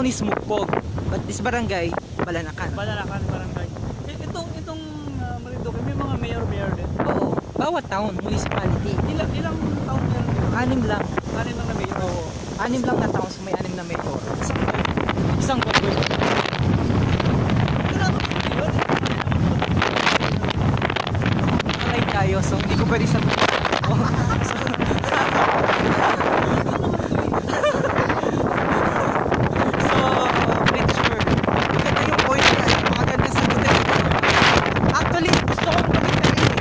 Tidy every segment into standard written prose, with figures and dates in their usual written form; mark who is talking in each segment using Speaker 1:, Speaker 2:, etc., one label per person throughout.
Speaker 1: town is Mukpog, but this barangay, Balanakan.
Speaker 2: Balanakan barangay. Itong Marinduque, may mga mayor din.
Speaker 1: Oo, bawat town, municipality.
Speaker 2: Ilang taon meron dito?
Speaker 1: 6 lang.
Speaker 2: 6 lang na mayor.
Speaker 1: Oo, 6 lang na towns, may 6 na mayor. Isang governor. Alay tayo, so hindi ko pwede sabihin. So, pretty sure. Maganda yung point niya. Maganda sagutin. Actually, gusto ko maganda yun.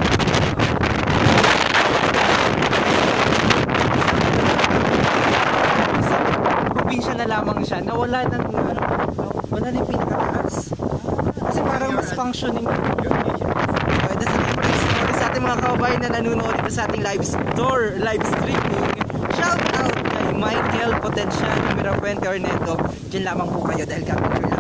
Speaker 1: Sa probinsya na lamang siya. Nawala ng wala na yung pinakataas. Kasi parang mas functioning. Okay, that's it. Sorry sa ating mga kababayan na nanonood dito sa ating live streaming. Shout out kay Michael Potencial, numero 20 Ornedo. Diyan lamang po kayo dahil capture lang.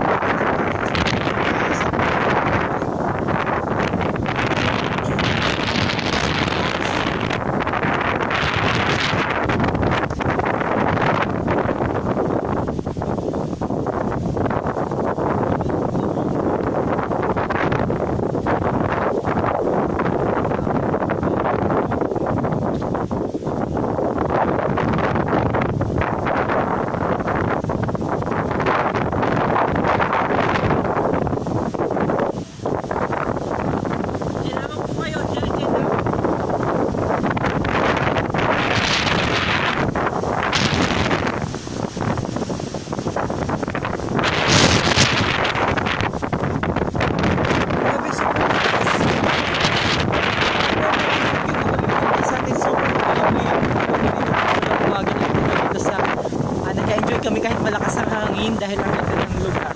Speaker 1: Kami kahit malakas ang hangin dahil ang ganda ng lugar.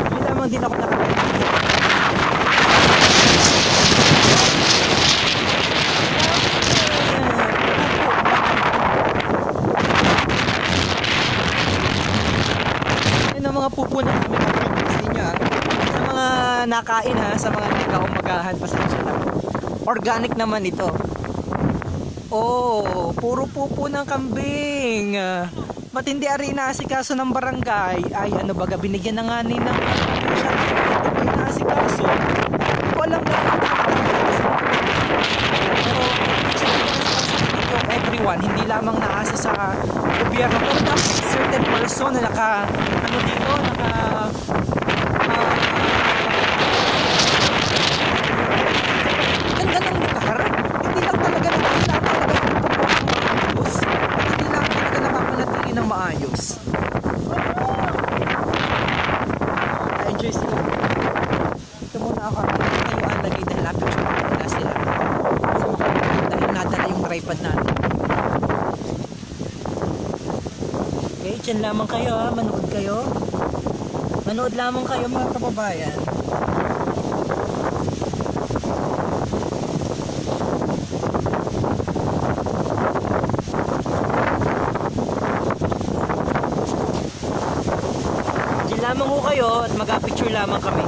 Speaker 1: Hindi lamang din ako nakakita. Ayun ang mga pupunan kami sa inyo. Sa mga nakain ha, sa mga nagkaumagahan, pasensya lang. Organic naman ito. Oh, puro pupo ng kambing. Matindi ari inaasikaso ng barangay. Ay ano baga, binigyan na nga ni ng siya inaasikaso. Walang of everyone, hindi lamang naasa sa gobyerno, pero dapat certain person na naka ano dito, naka ganda ng lugar. Hindi lang talaga ng maayos. I-enjoy sila. Ito muna ako. Ito yung lagay dahil lapit siya na sila. So, dahil nadala yung tripod natin. Okay, dyan lamang kayo ha. Manood kayo. Manood lamang kayo mga kababayan. Lamang ko kayo at mag-picture lamang kami.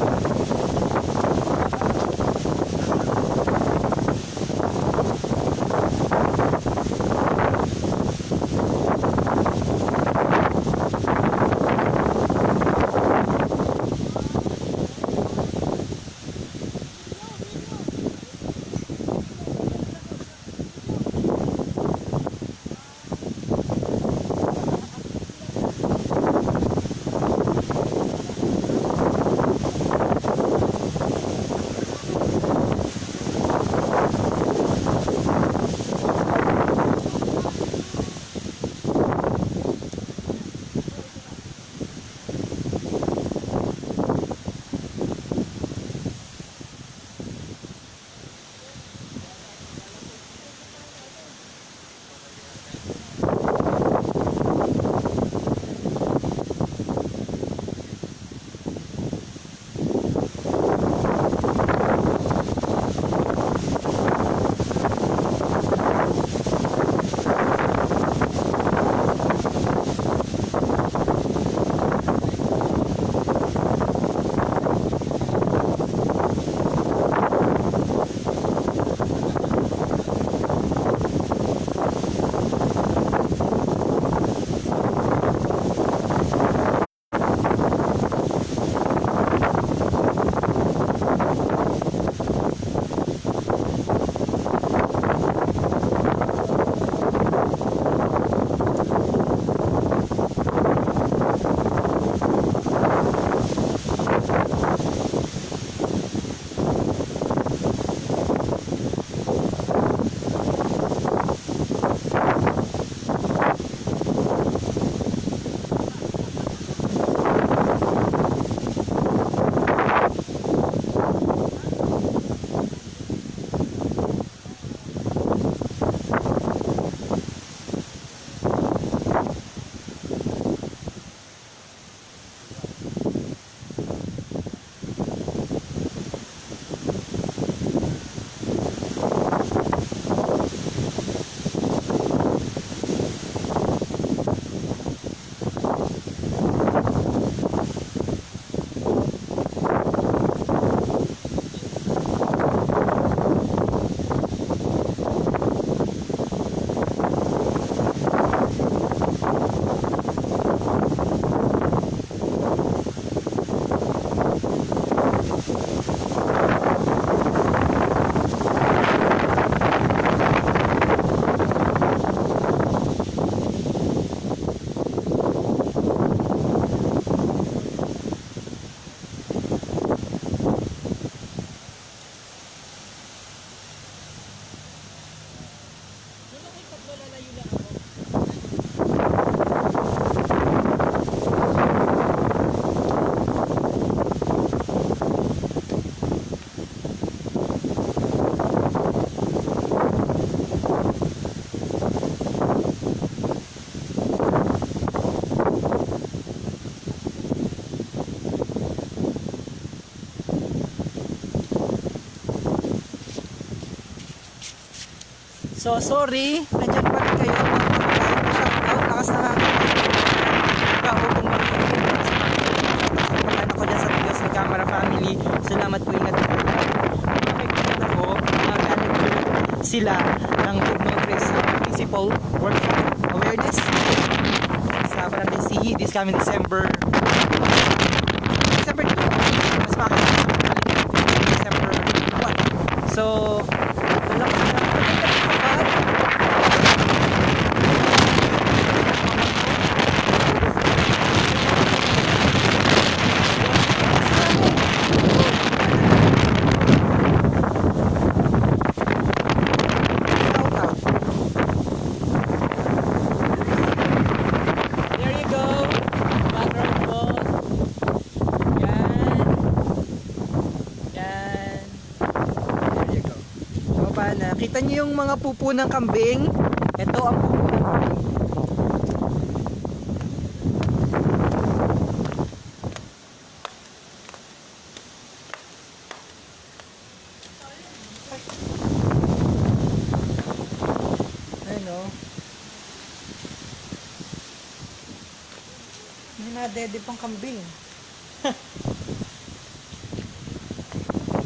Speaker 1: So sorry, nandiyan pa rin kayo. Shoutout, lakas na nga. Kaubong mag-ibig. Pagkano ko dyan sa videos ng Camera Family. Salamat po, ingat po. Nakikita ako, manager sila ng Good Notice Municipal Workshop Awareness sa Barangay Sihi this coming December 2. Mas makakita sa December 1. So, wala ko na.
Speaker 2: There you go. Background po. Yan. Yan.
Speaker 1: There you go. So, paano? Kita niyo yung mga pupo ng kambing? Ito ang pupo ng kambing. Ayun o. May nadede pang kambing.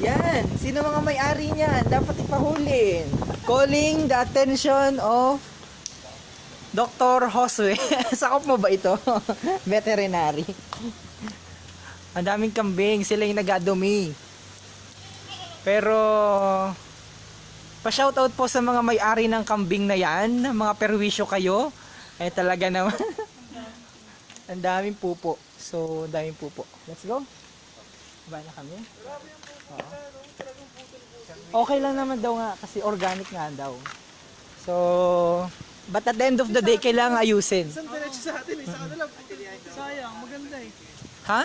Speaker 1: Yan. Sino mga may-ari niyan? Dapat ipahulin. Calling the attention of Dr. Josue. Sakop mo ba ito? Veterinary. Ang daming kambing. Sila yung nagadumi. Pero pa-shoutout po sa mga may-ari ng kambing na yan. Mga perwisyo kayo. Eh talaga naman. Ang daming pupo. So, ang daming pupo. Let's go. Baba na kami. Oo. Okay lang naman daw nga kasi organic nga daw. So, but at the end of the day, kailangan ayusin.
Speaker 2: Isang diretso sa atin, isa ka na lang. Sayang, maganda eh.
Speaker 1: Ha?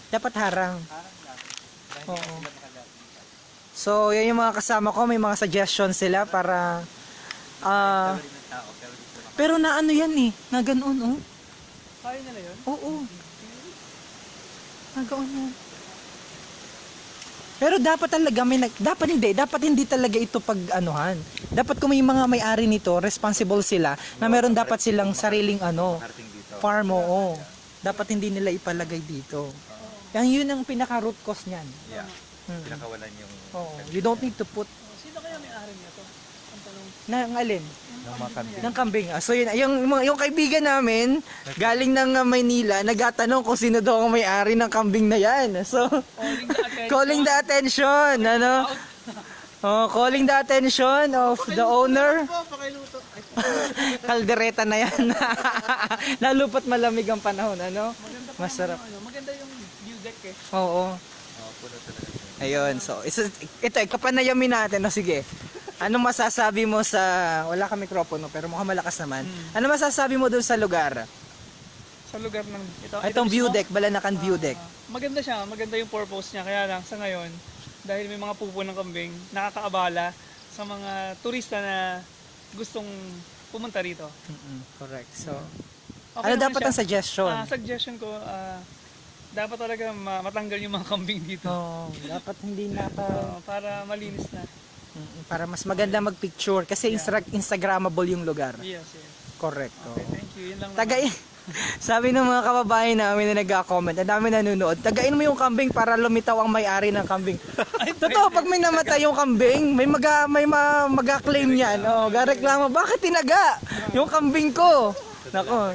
Speaker 1: Dapat harang. Oo. So, yan yung mga kasama ko. May mga suggestions sila para... pero na ano yan eh. Na ganoon oh.
Speaker 2: Kaya nila yun?
Speaker 1: Oo. Na ganoon yan. Pero dapat talaga dapat hindi talaga ito pag anuhan. Dapat kung may mga may-ari nito, responsible sila na meron dapat silang sariling farm oo. Dapat hindi nila ipalagay dito. Yun ang pinaka root cause niyan.
Speaker 3: Yeah. Pinakawalan yung
Speaker 1: Oo. You don't need to put
Speaker 2: Sino kaya may-ari nito? Ang tanong.
Speaker 1: ng alin?
Speaker 3: ng mga kambing.
Speaker 1: Ng kambing. So yun, yung kaibigan namin galing ng Maynila, nagtatanong kung sino daw ang may-ari ng kambing na yan. So calling the attention, ano? Oh, calling the attention of the owner. Kaldereta na yan. Lalo pat malamig ang panahon, ano? Masarap.
Speaker 2: Maganda yung view deck eh.
Speaker 1: Oo.
Speaker 3: Puno talaga.
Speaker 1: Ayun, so ito, kapanayamin natin. No, sige. Ano masasabi mo sa... Wala ka mikropono, pero mukhang malakas naman. Ano masasabi mo dun sa lugar?
Speaker 2: Sa lugar ng...
Speaker 1: Itong view deck, Balanakan view deck.
Speaker 2: Maganda siya, maganda yung purpose niya. Kaya lang, sa ngayon, dahil may mga pupo ng kambing, nakakaabala sa mga turista na gustong pumunta rito.
Speaker 1: Correct. So,
Speaker 2: Okay
Speaker 1: ano
Speaker 2: naman
Speaker 1: dapat
Speaker 2: siya.
Speaker 1: ang suggestion?
Speaker 2: Suggestion ko, dapat talaga matanggal yung mga kambing dito.
Speaker 1: Oh, dapat hindi na
Speaker 2: Para malinis na.
Speaker 1: para mas maganda mag-picture kasi Instagrammable yung lugar.
Speaker 2: Yes, yes.
Speaker 1: Correct.
Speaker 2: Okay, thank you. Yun lang
Speaker 1: Tagay. Sabi ng mga kababayan namin na nagko-comment, ang dami nanonood, tagain mo yung kambing para lumitaw ang may-ari ng kambing. Totoo, pag may namatay yung kambing, may mag-claim yan. Oh, gareklamo, bakit tinaga yung kambing ko? Nako.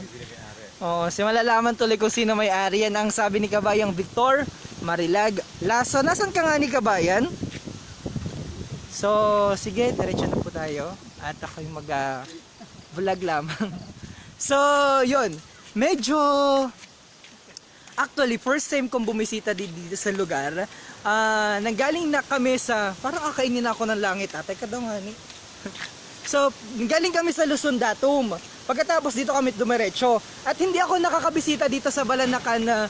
Speaker 1: Oh, si malalaman tuloy kung sino may-ari yan. Ang sabi ni Kabayang Victor Marilag Laso. Nasaan ka nga ni Kabayan? So, sige, diretso na po tayo. At ako yung mag-vlog lamang. So, yun. Medyo... Actually, first time kong bumisita dito sa lugar. Nanggaling na kami sa... Parang kakainin ako ng langit. Teka daw nga ni. So, galing kami sa Luzon Datum. Pagkatapos dito kami dumiretso. At hindi ako nakakabisita dito sa Balanakan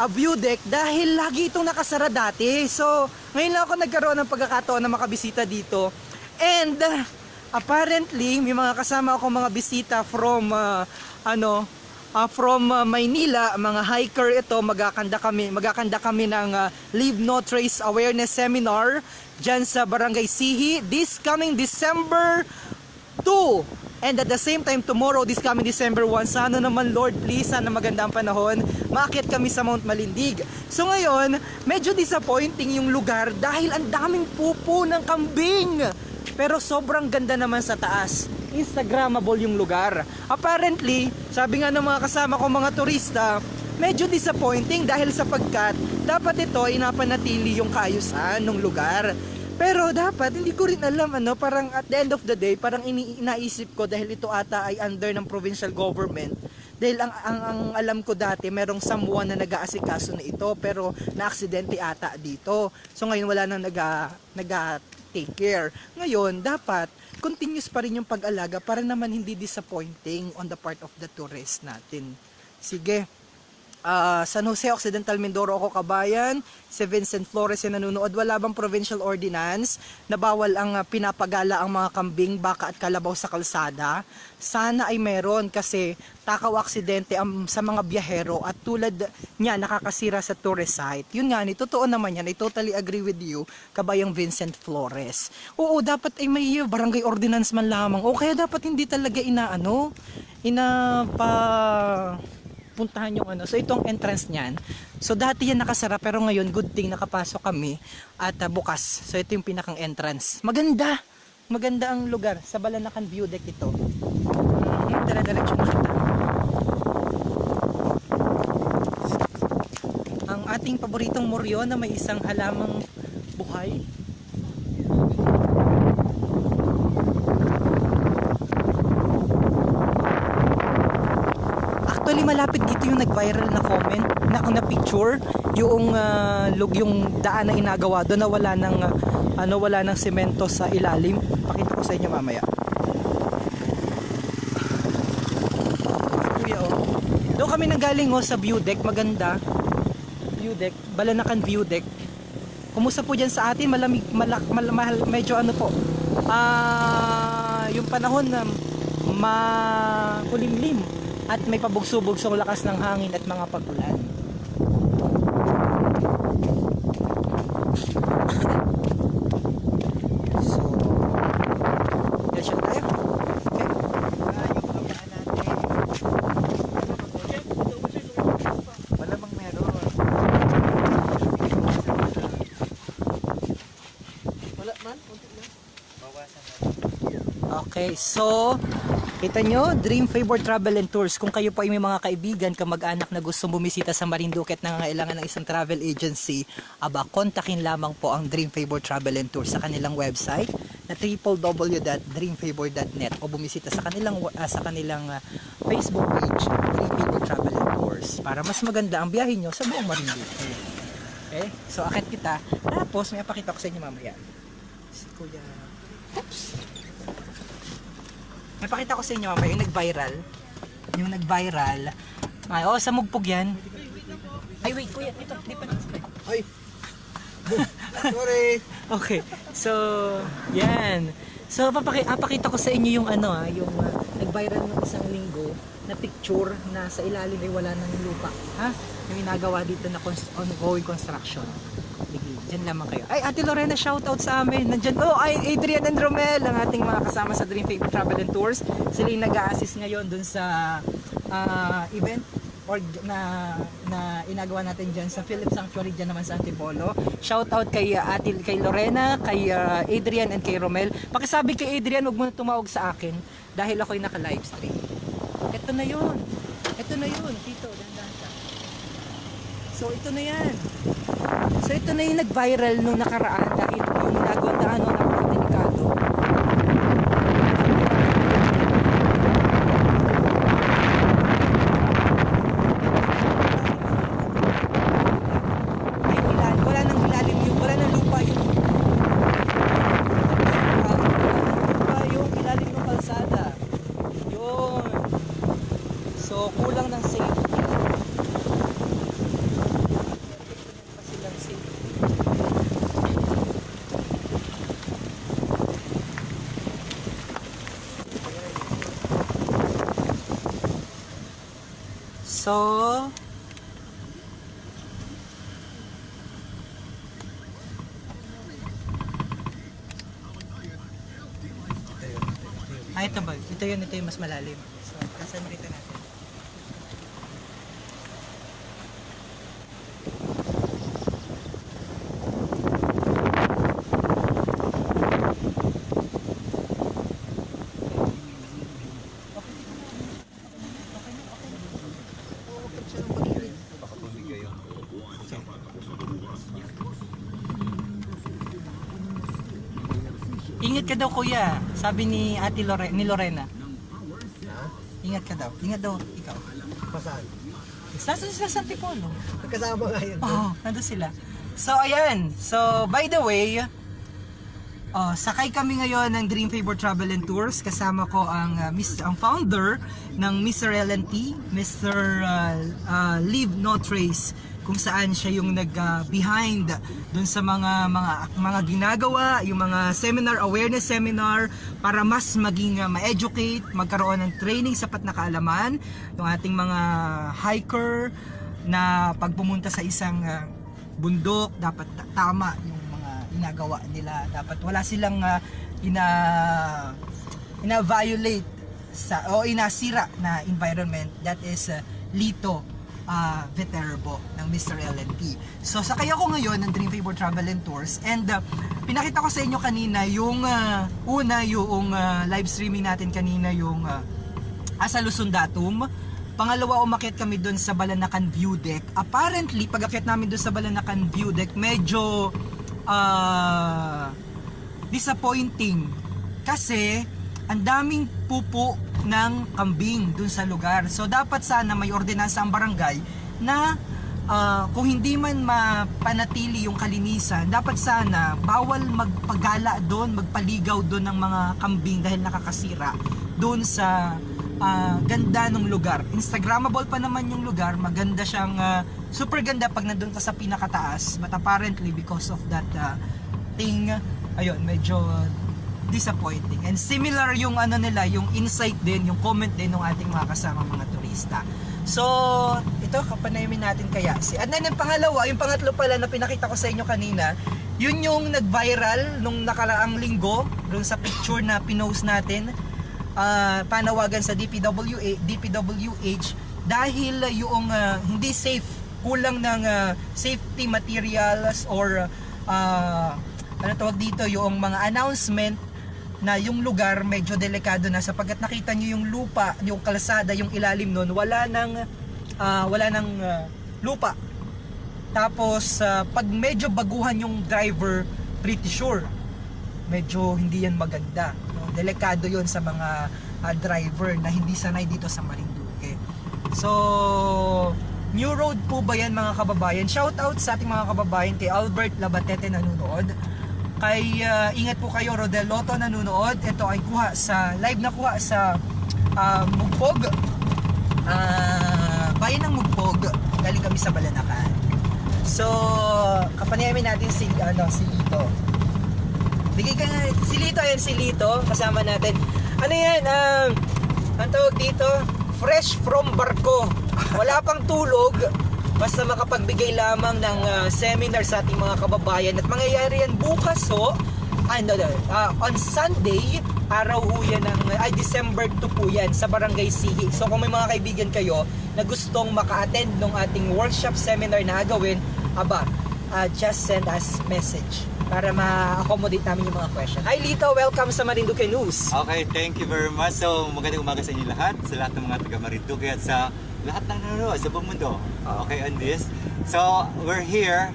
Speaker 1: view deck dahil lagi itong nakasara dati. So, ngayon lang ako nagkaroon ng pagkakataon na makabisita dito. And, apparently, may mga kasama ako mga bisita from, from Maynila, mga hiker ito. Magkakanda kami ng Leave No Trace Awareness Seminar dyan sa Barangay Sihi this coming December 2. And at the same time tomorrow, this coming December 1, sana naman Lord please, sana maganda ang panahon, maakyat kami sa Mount Malindig. So ngayon, medyo disappointing yung lugar dahil ang daming pupo ng kambing. Pero sobrang ganda naman sa taas. Instagrammable yung lugar. Apparently, sabi nga ng mga kasama ko mga turista, medyo disappointing dahil sapagkat dapat ito ay napanatili yung kaayusan ng lugar. Pero dapat, hindi ko rin alam parang at the end of the day, parang inaisip ko dahil ito ata ay under ng provincial government. Dahil ang alam ko dati, merong someone na nag-aasikaso na ito pero na-aksidente ata dito. So ngayon wala nang nag-take care. Ngayon, dapat continuous pa rin yung pag-alaga para naman hindi disappointing on the part of the tourist natin. Sige. San Jose Occidental Mindoro ako kabayan, si Vincent Flores yung nanonood. Wala bang provincial ordinance na bawal ang pinapagala ang mga kambing, baka at kalabaw sa kalsada? Sana ay meron kasi takaw aksidente sa mga biyahero at tulad niya nakakasira sa tourist site. Yun nga, totoo naman yan. I totally agree with you, kabayang Vincent Flores. Oo, dapat ay may barangay ordinance man lamang. O kaya dapat hindi talaga puntahan yung So itong entrance niyan. So dati yan nakasara pero ngayon good thing nakapasok kami at bukas. So ito yung pinakang entrance. Maganda. Maganda ang lugar. Sa Balanacan View Deck ito. Dire-diretso na kita. Ang ating paboritong moryo na may isang halamang buhay. Actually, malapit dito yung nag-viral na comment na picture yung daan na inagawa doon na wala ng semento sa ilalim. Pakita ko sa inyo mamaya. Kuya, doon kami nanggaling sa view deck, maganda. View deck, Balanacan View Deck. Kumusta po diyan sa atin? Malamig, medyo yung panahon na makulimlim. At may pabugso-bugsong lakas ng hangin at mga pag-ulan. So, diretso tayo. Okay.
Speaker 3: Wala bang meron?
Speaker 1: Wala man?
Speaker 3: Bawasan na.
Speaker 1: Okay, so kita nyo, Dream Favor Travel and Tours. Kung kayo po ay may mga kaibigan, kamag-anak na gustong bumisita sa Marinduque at nangangailangan ng isang travel agency, kontakin lamang po ang Dream Favor Travel and Tours sa kanilang website na www.dreamfavor.net o bumisita sa kanilang Facebook page, Dream Favor Travel and Tours, para mas maganda ang biyahe nyo sa buong Marinduque. Okay? So, akit kita. Tapos, may apakita ko sa inyo mamaya. Si Kuya... Oops! May pakita ko sa inyo mamaya yung nag-viral. Sa Mugpog yan. Ay wait kuya, ito, di pa
Speaker 3: Ay! Sorry!
Speaker 1: Okay, so yan. So papakita ko sa inyo yung yung nag-viral ng isang linggo na picture na sa ilalim ay wala ng lupa. Yung inagawa dito na ongoing construction. Diyan lamang kayo. Ay, Ate Lorena, shoutout sa amin. Nandyan, ay Adrian and Romel, ang ating mga kasama sa Dream Favor Travel and Tours. Sila yung nag-a-assist ngayon dun sa event or na inagawa natin dyan sa Philip Sanctuary dyan naman sa Antipolo. Shoutout kay Lorena, kay Adrian and kay Romel. Pakisabi kay Adrian, huwag mo na tumawag sa akin dahil ako'y naka-livestream. Ito na yun. Tito, dandan ka. So ito na yan. So ito na yung nag-viral nung nakaraan dahil yung nagawang daan napakadelikado. Wala nang ilalim yung, wala nang lupa yung ilalim ng kalsada. Yun. So kulang ng safety. So, ito ba? Ito yung mas malalim. So, kasan dito natin. Ingat ka daw kuya, sabi ni Ate Lorena. Ingat ka daw. Ingat daw ikaw.
Speaker 3: Pasaan?
Speaker 1: Nasa sila sa Antipolo.
Speaker 3: Magkasama nga yun.
Speaker 1: Oo, nandun sila. So ayan, so by the way, sakay kami ngayon ng Dream Favor Travel and Tours. Kasama ko ang founder ng Mr. LNT, Mr. Leave No Trace, kung saan siya yung behind dun sa mga ginagawa, yung mga awareness seminar para mas maging ma-educate, magkaroon ng training sapat na kaalaman yung ating mga hiker na pag pumunta sa isang bundok dapat tama yung mga ginagawa nila, dapat wala silang ina-violate o inasira na environment. That is Lito Viterbo ng Mr. LNT. So sakay ako ngayon ng Dream Favor Travel and Tours, and pinakita ko sa inyo kanina yung yung live streaming natin kanina, yung Asa Luzon Datum. Pangalawa, umakyat kami doon sa Balanacan View Deck. Apparently, pag akyat namin doon sa Balanacan View Deck, medyo disappointing kasi ang daming pupo ng kambing dun sa lugar. So dapat sana may ordinansa ang barangay na kung hindi man mapanatili yung kalinisan, dapat sana bawal magpagala doon, magpaligaw doon ng mga kambing dahil nakakasira doon sa ganda ng lugar. Instagrammable pa naman yung lugar, maganda siyang super ganda pag nandun ka sa pinakataas, but apparently because of that thing, ayun, medyo disappointing. And similar yung yung insight din, yung comment din ng ating mga kasama mga turista. So, ito kapanayamin natin kaya. And then yung pangalawa, yung pangatlo pala na pinakita ko sa inyo kanina, yun yung nag-viral nung nakaraang linggo, dun sa picture na pinost natin, panawagan sa DPWH dahil yung hindi safe, kulang ng safety materials or ano tawag dito, yung mga announcement na yung lugar medyo delikado na sapagkat nakita nyo yung lupa, yung kalsada, yung ilalim nun, wala nang lupa. Tapos pag medyo baguhan yung driver, pretty sure medyo hindi yan maganda, no? Delikado yon sa mga driver na hindi sanay dito sa Marinduque. So new road po ba yan mga kababayan? Shout out sa ating mga kababayan, kay Albert Labatete nanonood, kay ingat po kayo Rodel Lotto nanonood. Ito ay live na kuha sa Mugpog, bayan ng Mugpog, galing kami sa Balanacan. So kapanayamin natin si Lito. Bigay ka nga, si Lito kasama natin. Ano yan, ang tawag dito, fresh from barko, wala pang tulog, basta makapagbigay lamang ng seminar sa ating mga kababayan. At mangyayari yan bukas on Sunday, araw ho yan December 2 po yan, sa Barangay Sihi. So kung may mga kaibigan kayo na gustong maka-attend ng ating workshop seminar na gagawin, just send us message para ma-accommodate namin yung mga question. Hi Lito, welcome sa Marinduque News.
Speaker 3: Okay, thank you very much. So magandang umaga sa inyo lahat, sa lahat ng mga taga Marinduque at sa lahat ng nanonood sa buong mundo. Okay, on this. So we're here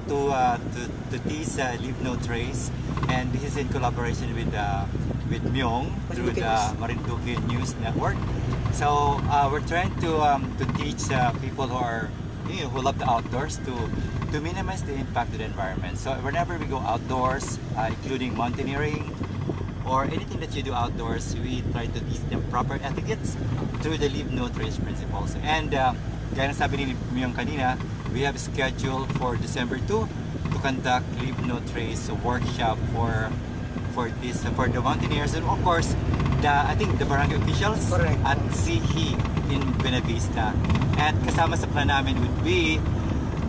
Speaker 3: to tease Leave No Trace, and this is in collaboration with Myong through the Marinduque News Network. So we're trying to teach people who love the outdoors to minimize the impact to the environment. So whenever we go outdoors, including mountaineering or anything that you do outdoors, we try to teach them proper etiquettes through the Leave No Trace principles. And gaya na sabi ni Myong kanina, we have scheduled for December 2 to conduct Leave No Trace workshop for the mountaineers, and of course I think the barangay officials. Correct. At Sihi in Buenavista. At kasama sa plan namin would be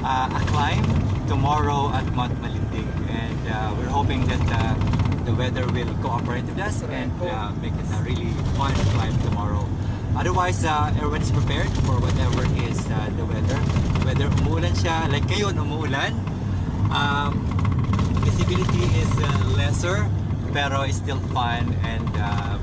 Speaker 3: a climb tomorrow at Mount Malindig, and we're hoping that the weather will cooperate with us and make it a really fun climb tomorrow. Otherwise, everyone is prepared for whatever is the weather. Whether umuulan siya, like ngayon umuulan, visibility is lesser, pero it's still fun, and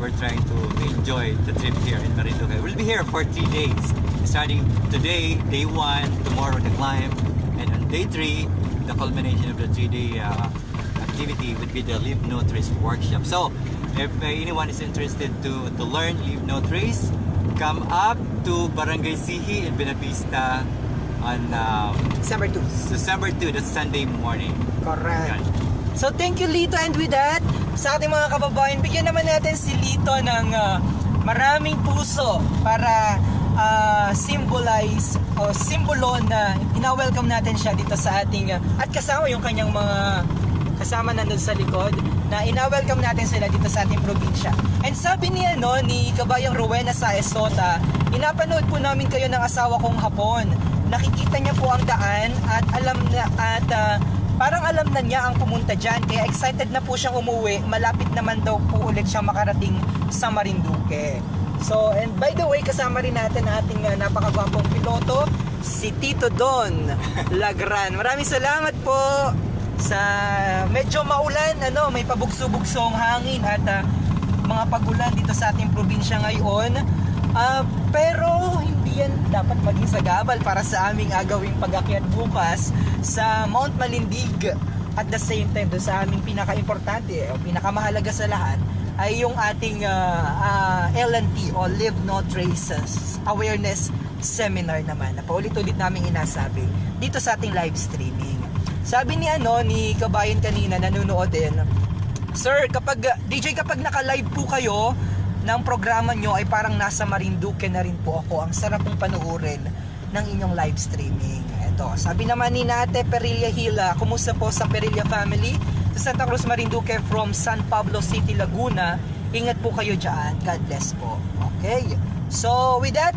Speaker 3: we're trying to enjoy the trip here in Marinduque. We'll be here for 3 days, starting today, day 1, tomorrow the climb, and on day 3, the culmination of the 3-day activity would be the Leave No Trace workshop. So, if anyone is interested to learn Leave No Trace, come up to Barangay Sihi in Benavista on
Speaker 1: December 2.
Speaker 3: December 2, that's Sunday morning.
Speaker 1: Correct. So thank you Lito, and with that, sa ating mga kababayan, bigyan naman natin si Lito ng maraming puso para symbolize o simbolo na ina-welcome natin siya dito sa ating at kasama yung kanyang mga kasama nandun sa likod na ina-welcome natin sila dito sa ating probinsya. And sabi niya ni Kabayang Rowena sa Esota, inapanood po namin kayo ng asawa kong Hapon. Nakikita niya po ang daan at parang alam na niya ang pumunta dyan, kaya excited na po siyang umuwi. Malapit naman daw po ulit siyang makarating sa Marinduque. So, and by the way, kasama rin natin ating napakagwampong piloto, si Tito Don Lagran. Maraming salamat po sa medyo maulan, may pabugso-bugsong hangin at mga pagulan dito sa ating probinsya ngayon. Pero hindi yan dapat maging sagabal para sa aming agawing pag-akyat bukas sa Mount Malindig. At the same time, doon sa aming pinaka-importante o pinakamahalaga sa lahat ay yung ating LNT o Leave No Traces Awareness Seminar naman na paulit-ulit naming inasabi dito sa ating live streaming. Sabi ni ni Kabayan kanina, nanonood din, Sir, kapag naka-live po kayo ng programa nyo ay parang nasa Marinduque na rin po ako. Ang sarap pong panuorin ng inyong live streaming. Ito, sabi naman ni Ate Perilla Hila, kumusta po sa Perilla family sa Santa Cruz, Marinduque from San Pablo City, Laguna. Ingat po kayo dyan. God bless po. Okay. So, with that,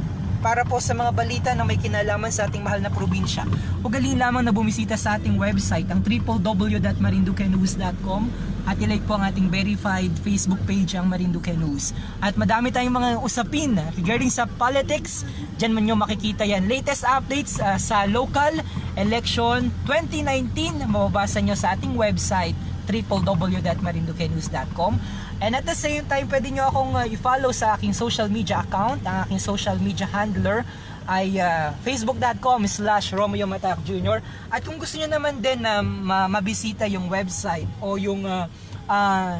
Speaker 1: para po sa mga balita na may kinalaman sa ating mahal na probinsya, ugaliin lamang na bumisita sa ating website, ang www.marinduquenews.com, at ilike po ang ating verified Facebook page, ang Marinduque News. At madami tayong mga usapin regarding sa politics. Diyan man nyo makikita yan. Latest updates sa local election 2019, mababasa nyo sa ating website, www.marinduquenews.com. And at the same time, pwede nyo akong i-follow sa aking social media account. Ang aking social media handler ay facebook.com/Romeo Matac Jr. At kung gusto nyo naman din na mabisita yung website o yung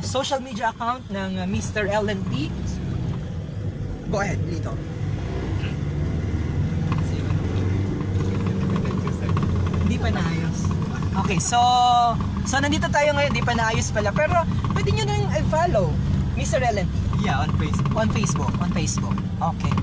Speaker 1: social media account ng Mr. LNT, go ahead, Lito. Hindi pa naayos. Okay, so nandito tayo ngayon, di pa naayos pala. Pero pwede nyo nang i-follow Mr. LNT.
Speaker 3: Yeah, on Facebook.
Speaker 1: On Facebook. Okay.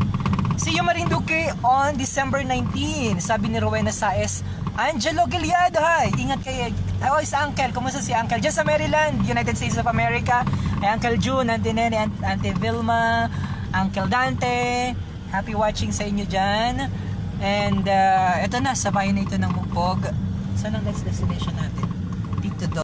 Speaker 1: See you Marinduque on December 19. Sabi ni Rowena Saez, Angelo Giliado, hi. Ingat kayo. Oh, si Uncle. Kumusta si Uncle? Diyan sa Maryland, United States of America. Ay Uncle June, Auntie Nene, Auntie Vilma, Uncle Dante. Happy watching sa inyo dyan. And eto na, sa bayan na ito ng Mugpog. Saan ang next destination natin?